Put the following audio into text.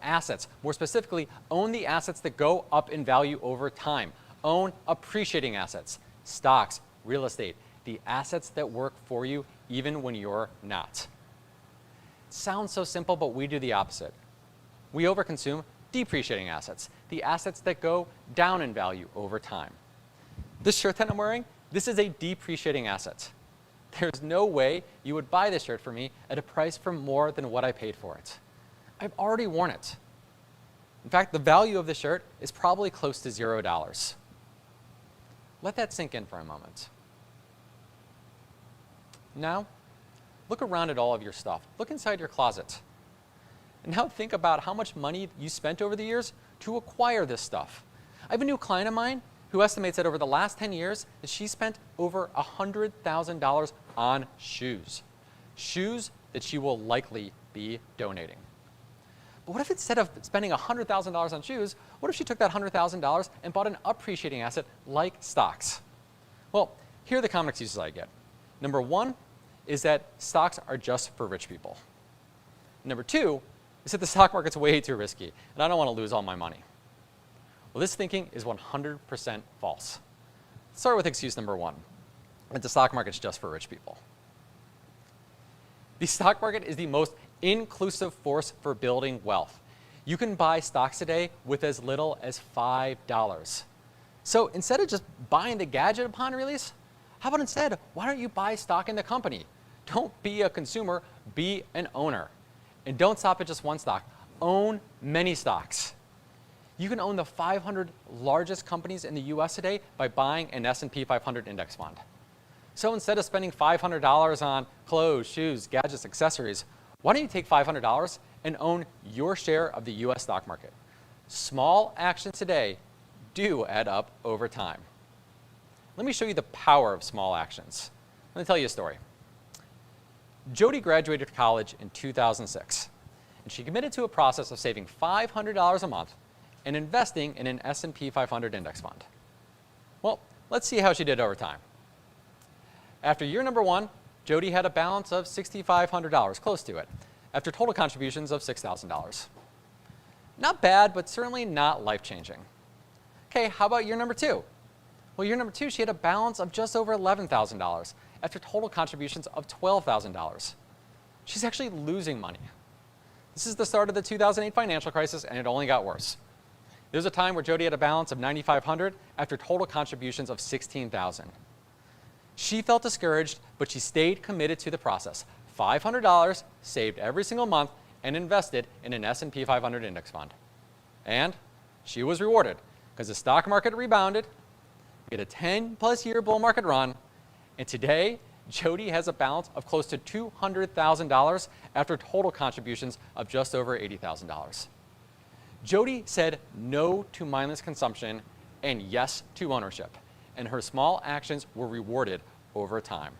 assets. More specifically, own the assets that go up in value over time. Own appreciating assets, stocks, real estate, the assets that work for you even when you're not. Sounds so simple, but we do the opposite. We overconsume depreciating assets, the assets that go down in value over time. This shirt that I'm wearing, this is a depreciating asset. There's no way you would buy this shirt for me at a price for more than what I paid for it. I've already worn it. In fact, the value of the shirt is probably close to $0. Let that sink in for a moment. Now, look around at all of your stuff. Look inside your closet. And now think about how much money you spent over the years to acquire this stuff. I have a new client of mine who estimates that over the last 10 years that she spent over $100,000 on shoes. Shoes that she will likely be donating. But what if instead of spending $100,000 on shoes, what if she took that $100,000 and bought an appreciating asset like stocks? Well, here are the common excuses I get. Number one is that stocks are just for rich people. Number two is that the stock market's way too risky, and I don't want to lose all my money. Well, this thinking is 100% false. Let's start with excuse number one, that the stock market's just for rich people. The stock market is the most inclusive force for building wealth. You can buy stocks today with as little as $5. So instead of just buying the gadget upon release, how about instead, why don't you buy stock in the company? Don't be a consumer, be an owner. And don't stop at just one stock. Own many stocks. You can own the 500 largest companies in the US today by buying an S&P 500 index fund. So instead of spending $500 on clothes, shoes, gadgets, accessories, why don't you take $500 and own your share of the US stock market? Small actions today do add up over time. Let me show you the power of small actions. Let me tell you a story. Jody graduated college in 2006, and she committed to a process of saving $500 a month and investing in an S&P 500 index fund. Well, let's see how she did over time. After year number one, Jody had a balance of $6,500, close to it, after total contributions of $6,000. Not bad, but certainly not life-changing. Okay, how about year number two? Well, year number two, she had a balance of just over $11,000 after total contributions of $12,000. She's actually losing money. This is the start of the 2008 financial crisis, and it only got worse. There was a time where Jody had a balance of $9,500 after total contributions of $16,000. She felt discouraged, but she stayed committed to the process. $500 saved every single month and invested in an S&P 500 index fund. And she was rewarded because the stock market rebounded, we had a 10-plus year bull market run, and today, Jody has a balance of close to $200,000 after total contributions of just over $80,000. Jody said no to mindless consumption and yes to ownership, and her small actions were rewarded over time.